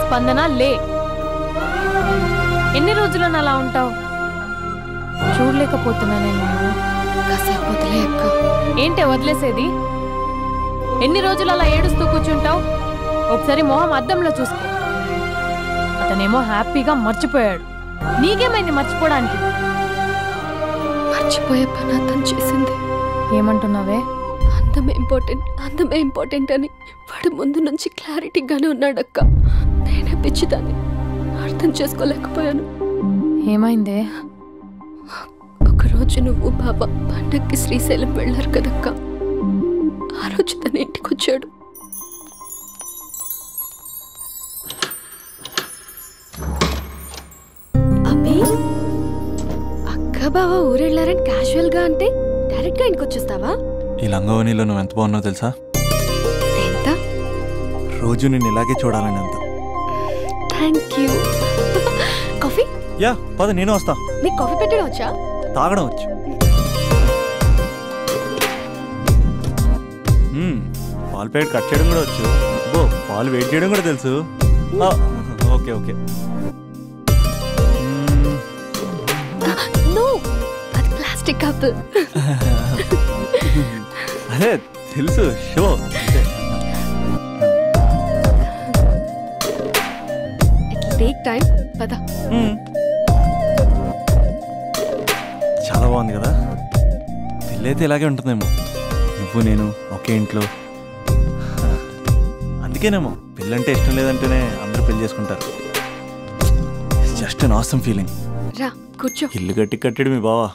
స్పందన లే. ఎన్ని రోజులను అలా ఉంటావు? చూడలేకపోతున్నానేమో. కాసేపు వదిలే అక్క. ఏంటే వదిలేసేది? ఎన్ని రోజులు అలా ఏడుస్తూ కూర్చుంటావు? ఒకసారి మొహం అద్దంలో చూసుకో. అతనేమో హ్యాపీగా మర్చిపోయాడు. నీకేమైంది మర్చిపోవడానికి? మర్చిపోయే పని అతను చేసింది. ఏమంటున్నావే? అందమే ఇంపార్టెంట్ అని వాడు ముందు నుంచి క్లారిటీగానే ఉన్నాడక్క. నేనే పిచ్చిదాన్ని అర్థం చేసుకోలేకపోయాను. ఏమైందే? ఒకరోజు నువ్వు బాబా పండక్కి శ్రీశైలం వెళ్ళారు కదక్క. ఆ రోజు తన ఇంటికి వచ్చాడు. అబ్బి, అక్క బావ ఊరెళ్ళారని క్యాజువల్ గా అంటే డైరెక్ట్ గా ఇంటికి వచ్చేస్తావా? ఈ లంగవనిలో నువ్వు ఎంత బాగున్నావు తెలుసా? ఎంత? రోజు నేను ఇలాగే చూడాలని అంత. Thank you. కాఫీ? యా పద, నేను వస్తా. నీకు కాఫీ పెట్టడం వచ్చా? తాగడం వచ్చు. పాలు ప్యాకెట్ కట్ చేయడం కూడా వచ్చు. పాలు వెయిట్ చేయడం కూడా తెలుసు. Okay okay. నో, అది ప్లాస్టిక్ కప్. అదే తెలుసు. Show take time. పద. చాలా బాగుంది కదా. పెళ్ళైతే ఇలాగే ఉంటుందేమో. నువ్వు నేను ఒకే ఇంట్లో. అందుకేనేమో పెళ్ళంటే ఇష్టం లేదంటేనే అందరూ పెళ్లి చేసుకుంటారు. Just an awesome feeling. రా కూర్చో. ఇల్లు కట్టాడు మీ బావా.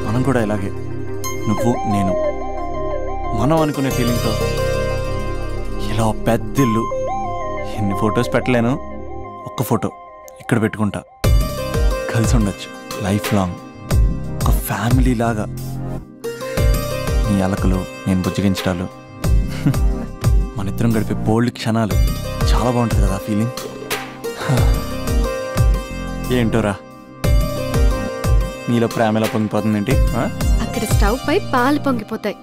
మనం కూడా ఇలాగే, నువ్వు నేను మనం అనుకునే ఫీలింగ్తో ఇలా పెద్ద ఇల్లు. ఎన్ని ఫొటోస్ పెట్టలేను, ఒక్క ఫోటో ఇక్కడ పెట్టుకుంటా. కలిసి ఉండొచ్చు లైఫ్ లాంగ్, ఒక ఫ్యామిలీ లాగా. నీ అలకలు, నేను బుజ్జగించడాలు, మన ఇద్దరం గడిపే బోల్డ్ క్షణాలు. చాలా బాగుంటుంది కదా ఫీలింగ్. ఏంటోరా నీలో ప్రేమ ఎలా పొంగిపోతుంది ఏంటి? అక్కడ స్టవ్ పై పాలు పొంగిపోతాయి.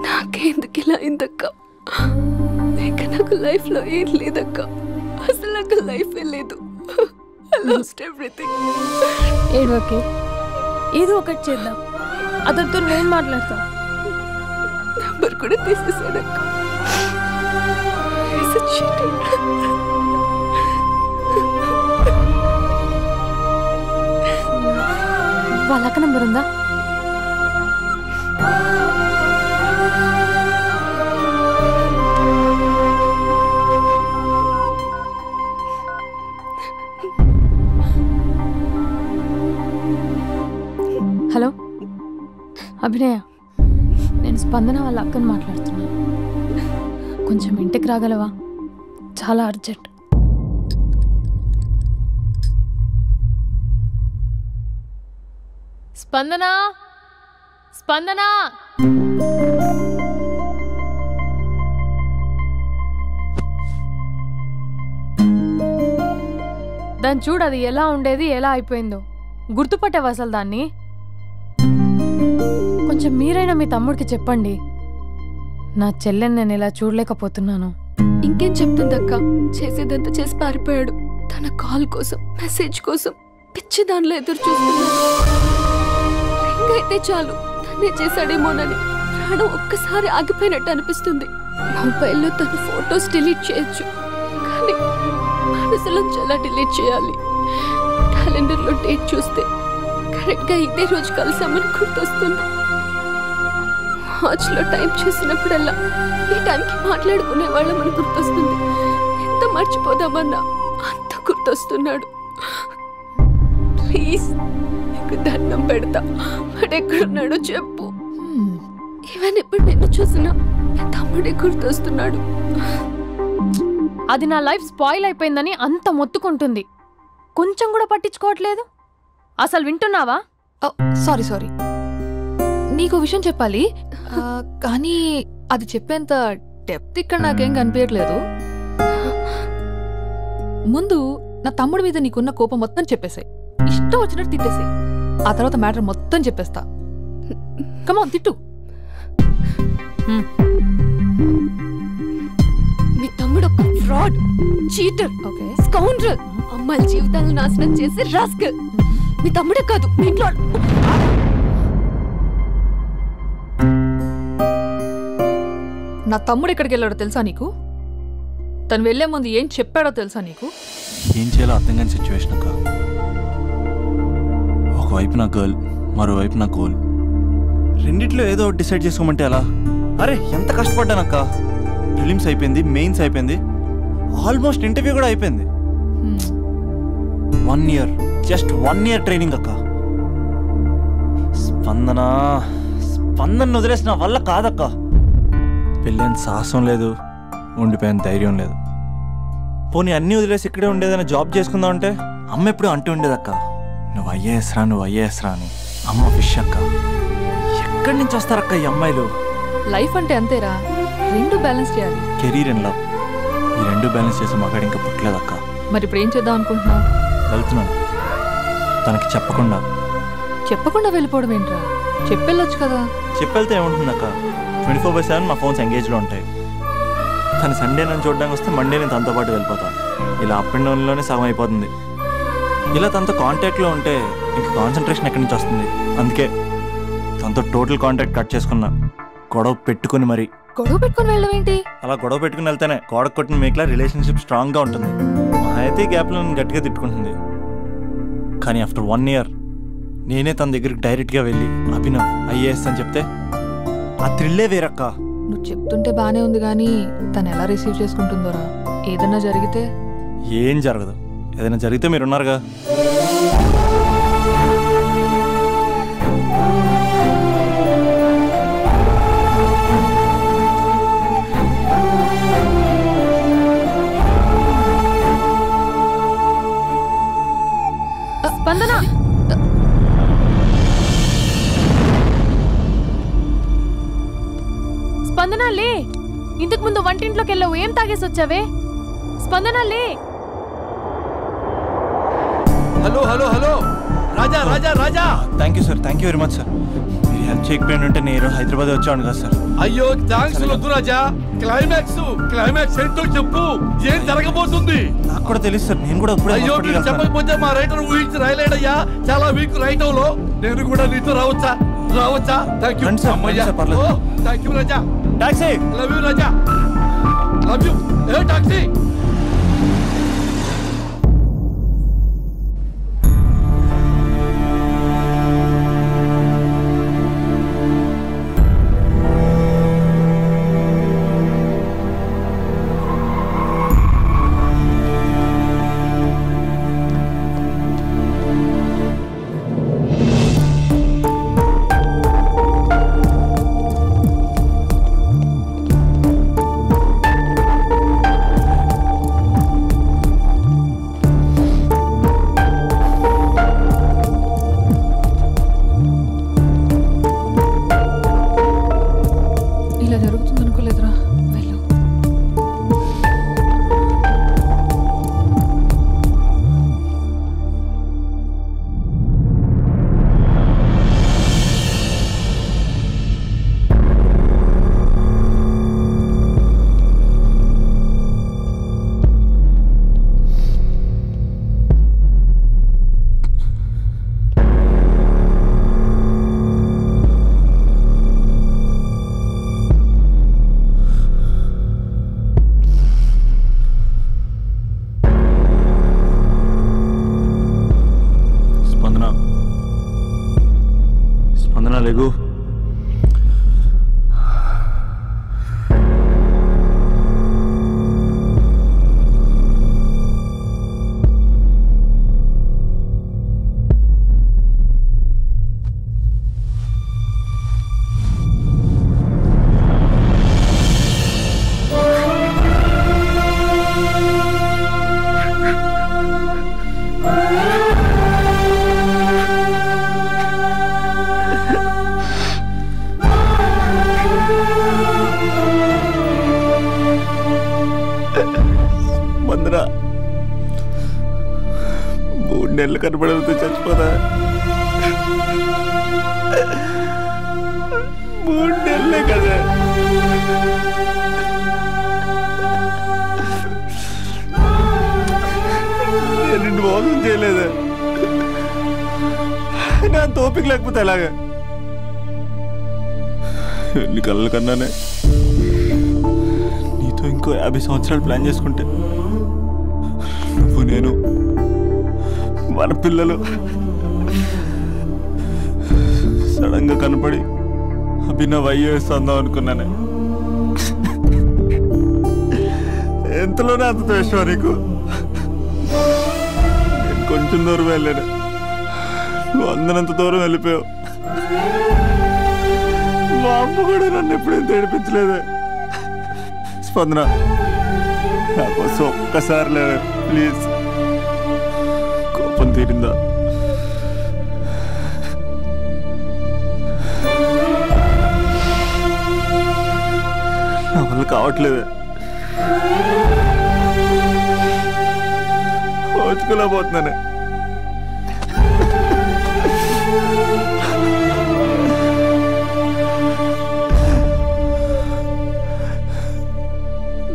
నాకెందుకు ఇలా అయిందక్క? ఇంకా నాకు లైఫ్ లో ఏం లేదక్క. అసలు నాకు లైఫే లేదు. I lost everything. ఏడవకే, ఏదో ఒకటి చేద్దాం. అతనితో నేను మాట్లాడతా. నంబర్ కూడా తీసేసాడక్క. He's a cheater. వాళ్ళ అక్క నంబర్ ఉందా? హలో అభినయ, నేను స్పందన వాళ్ళ అక్కని మాట్లాడుతున్నాను. కొంచెం ఇంటికి రాగలవా? చాలా అర్జెంట్. స్పందన, స్పందన. దాన్ని చూడు, అది ఎలా ఉండేది ఎలా అయిపోయిందో. గుర్తుపట్టావు అసలు దాన్ని? కొంచెం మీరైనా మీ తమ్ముడికి చెప్పండి. నా చెల్లెని నేను ఇలా చూడలేకపోతున్నాను. ఇంకేం చెప్తుందక్క? చేసేదంతా చేసి పారిపోయాడు. తన కాల్ కోసం, మెసేజ్ కోసం పిచ్చి దానిలో ఎదురు చూస్తున్నాడు. రింగ్ అయితే చాలు తనే చేశాడేమోనని ప్రాణం ఒక్కసారి ఆగిపోయినట్టు అనిపిస్తుంది. మొబైల్లో తన ఫొటోస్ డిలీట్ చేయొచ్చు, కానీ మనసులో చాలా డిలీట్ చేయాలి. క్యాలెండర్లో డేట్ చూస్తే కరెక్ట్గా ఇదే రోజు కలిసామని గుర్తొస్తుంది. మార్చ్లో టైం చూసినప్పుడల్లా ఈ టైంకి మాట్లాడుకునే వాళ్ళమని గుర్తొస్తుంది. ఎంత మర్చిపోదామన్నా అంత గుర్తొస్తున్నాడు. ప్లీజ్ నీకు దండం పెడతా, వాడెక్కడున్నాడో చెప్పు. ఈవెన్ ఇప్పుడు నిన్ను చూసినా తమ్ముడే గుర్తొస్తున్నాడు. అది నా లైఫ్ స్పాయిల్ అయిపోయిందని అంత మొత్తుకుంటుంది, కొంచెం కూడా పట్టించుకోవట్లేదు. అసలు వింటున్నావా? సారీ నీకు విషయం చెప్పాలి, కానీ అది చెప్పేంత డెప్త్ ఇక్కడ నాకేం కనిపించట్లేదు. ముందు నా తమ్ముడి మీద నీకున్న కోపం మొత్తం చెప్పేసాయి, ఇష్టం వచ్చినట్టు తిట్టేసాయి. ఆ తర్వాత మ్యాటర్ మొత్తం చెప్పేస్తా. కమాన్ తిట్టు. మీ తమ్ముడు ఒక ఫ్రాడ్, చీటర్, స్కౌండ్రల్, అమ్మాయిల జీవితాలను నాశనం చేసి రాస్కల్. మీ తమ్ముడే కాదు, మీ ఇంట్లో నా తమ్ముడు ఎక్కడికి వెళ్ళాడో తెలుసా నీకు? తను వెళ్లే ముందు ఏం చెప్పాడో తెలుసా నీకు? ఏం చేయాలో అర్థం కాని సిచ్యువేషన్ అక్క. ఒకవైపు నా గర్ల్, మరోవైపు నా గోల్. రెండిట్లో ఏదో డిసైడ్ చేసుకోమంటే ఎలా? అరే ఎంత కష్టపడ్డానక్క. ప్రిలిమ్స్ అయిపోయింది, మెయిన్స్ అయిపోయింది, ఆల్మోస్ట్ ఇంటర్వ్యూ కూడా అయిపోయింది. 1 year, జస్ట్ 1 year ట్రైనింగ్ అక్క. స్పందన వదిలేసిన వల్ల కాదక్క. పెళ్ళైన సాహసం లేదు, ఉండిపోయిన ధైర్యం లేదు. పోనీ అన్నీ వదిలేసి ఇక్కడే ఉండేదైనా జాబ్ చేసుకుందాం అంటే అమ్మ ఎప్పుడు అంటూ ఉండేదక్క, నువ్వు ఐఏఎస్ రా అని. అమ్మ ఫిష్ అక్క. ఎక్కడి నుంచి వస్తారక్క ఈ అమ్మాయిలు? లైఫ్ అంటే అంతేరా, రెండు బ్యాలెన్స్ చేయాలి. కెరీర్ అండ్ లవ్, ఈ రెండు బ్యాలెన్స్ చేసే మగాడు ఇంకా పుట్టలేదక్క. మరి ఇప్పుడు ఏం చేద్దాం అనుకుంటున్నావు? వెళ్తున్నాను, తనకి చెప్పకుండా వెళ్ళిపోవడం ఏంట్రా? చెప్పెళ్ళొచ్చు కదా. చెప్పెళ్తే ఏముంటుందక్క, 24/7 మా ఫోన్స్ ఎంగేజ్లో ఉంటాయి. తను సండే నన్ను చూడడానికి వస్తే మండే నేను తనతో పాటు వెళ్ళిపోతాను. ఇలా అప్ అండ్ డౌన్లోనే సగం అయిపోతుంది. ఇలా తనతో కాంటాక్ట్లో ఉంటే ఇంకా కాన్సన్ట్రేషన్ ఎక్కడి నుంచి వస్తుంది? అందుకే తనతో టోటల్ కాంటాక్ట్ కట్ చేసుకున్నా. గొడవ పెట్టుకుని వెళ్ళడం ఏంటి? అలా గొడవ పెట్టుకుని వెళ్తేనే గోడ కొట్టిన మేకలా రిలేషన్షిప్ స్ట్రాంగ్గా ఉంటుంది. అయితే గ్యాప్లో నన్ను గట్టిగా తిట్టుకుంటుంది. కానీ ఆఫ్టర్ 1 year నేనే తన దగ్గరికి డైరెక్ట్గా వెళ్ళి అభినవ్ ఐఏఎస్ అని చెప్తే ఆ థ్రిల్లే వేరక్క. నువ్వు చెప్తుంటే బానే ఉంది, కానీ తను ఎలా రిసీవ్ చేసుకుంటుందోరా? ఏదన్నా జరిగితే? ఏం జరగదు, ఏదైనా జరిగితే మీరున్నారుగా. స్పందన, స్పందన లే. ఇంతకు ముందు వంటింట్లోకి వెళ్ళావు, ఏం తాగేసి వచ్చావే? స్పందన లే. Hello Raja. Thank you sir, thank you very much sir. మీరు హెల్ప్ చేయకపోయిన ఉంటే నేను హైదరాబాద్ వచ్చాను కదా సార్. అయ్యో థ్యాంక్స్ వద్దు రాజా. క్లైమాక్స్ ఏంటో చెప్పు, ఏం జరగబోతుంది? నాకు కూడా తెలుసు సార్, నేను కూడా అయ్యో మీరు చెప్పకపోతే మా రైటర్ ఊహించి రాయలేడయ్యా. చాలా వీక్ రైటవ్ లో నేను కూడా నీతో రావచ్చా? Thank you thank you Raja. Taxi. Love you Raja, love you. A taxi. స్పందన లేగు. స్పందన 3 నెలలు కనపడకపోతే చచ్చిపోదా? 3 నెలలే కదా. నేను నిన్ను మోసం చేయలేదా? నా తోపిక లేకపోతే ఎలాగా? ఎన్ని కళ్ళ కన్నానే. నీతో ఇంకో 50 సంవత్సరాలు ప్లాన్ చేసుకుంటే నువ్వు నేను మన పిల్లలు సడన్ గా కనపడి అభినవ్ ఐఏఎస్ అందాం అనుకున్నానే. ఎంతలోనే అంత ద్వేషం నీకు. నేను కొంచెం దూరం వెళ్ళాను, నువ్వు అందనంత దూరం వెళ్ళిపోయావు. మా అమ్మ కూడా నన్ను ఎప్పుడేం ఏడిపించలేదే. స్పందన, నా కోసం ఒక్కసారి లేదు ప్లీజ్. కోపం తీరిందా? నా వల్ల కావట్లేదే. ఓచుకోలేకపోతున్నానే.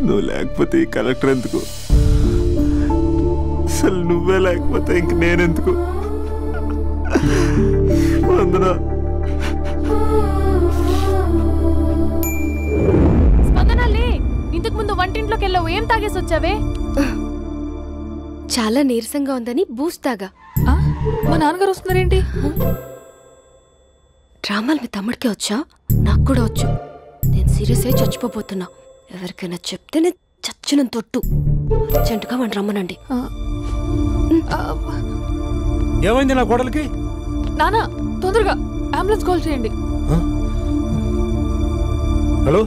నువ్వు లేకపోతే ఈ కలెక్టర్ ఎందుకు? అసలు నువ్వే లేకపోతే ఇంక నేనెందుకు? వందనా. స్పందనలే, ఇంతకు ముందు వంటింట్లోకి వెళ్ళావు, ఏం తాగేసి వచ్చావే? చాలా నీరసంగా ఉందని బూస్ట్ తాగా. మా నాన్నగారు వస్తున్నారేంటి? డ్రామాలు మీ తమ్ముడికే వచ్చా? నాకు కూడా వచ్చు. నేను సీరియస్ అయి చచ్చిపోతున్నా. ఎవరికైనా చెప్తే నేను చచ్చిన తొట్టు. అర్జెంటుగా వాడిని రమ్మనండి. ఏమైంది నా కోడలికి? నానా, తొందరగా అంబులెన్స్ కాల్ చేయండి. హలో,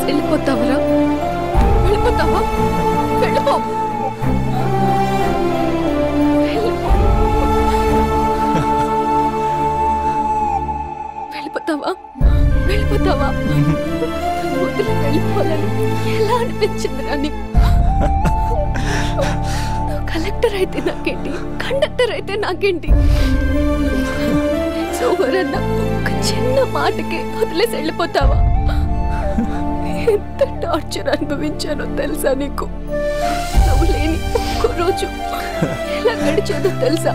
వెళ్ళిపోతావరా? వెళ్ళిపోతావా? వెళ్ళిపో. వెళ్ళిపోతావా? వెళ్ళిపోతావా? వదిలి వెళ్ళిపోవాలని ఎలా అనిపించిందిరా నీకు? కలెక్టర్ అయితే నాకేంటి, కండక్టర్ అయితే నాకేంటి? సోమరన్న ఒక చిన్న మాటకి వదిలేసి వెళ్ళిపోతావా? ఎంత టార్చర్ అనుభవించానో తెలుసా నీకు? నువ్వు లేని ఒక్కో రోజు ఎలా గడిచేదో తెలుసా?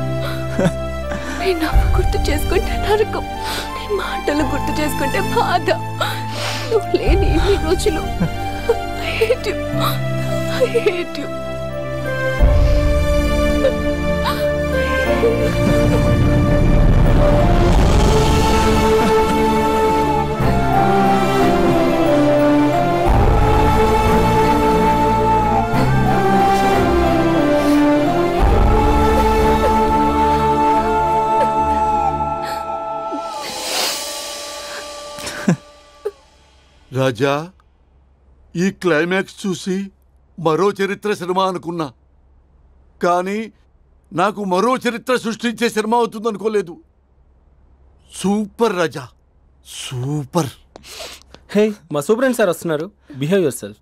నీ నవ్వు గుర్తు చేసుకుంటే నరకం, నీ మాటలు గుర్తు చేసుకుంటే బాధ. నువ్వు లేని ఇన్ని రోజులు I hate you. I hate you. రాజా, ఈ క్లైమాక్స్ చూసి మరో చరిత్ర సినిమా అనుకున్నా, కానీ నాకు మరో చరిత్ర సృష్టించే సినిమా అవుతుంది అనుకోలేదు. సూపర్ రాజా, సూపర్. హే, మా సూపరింటెండెంట్ సార్ వస్తున్నారు. Behave your self.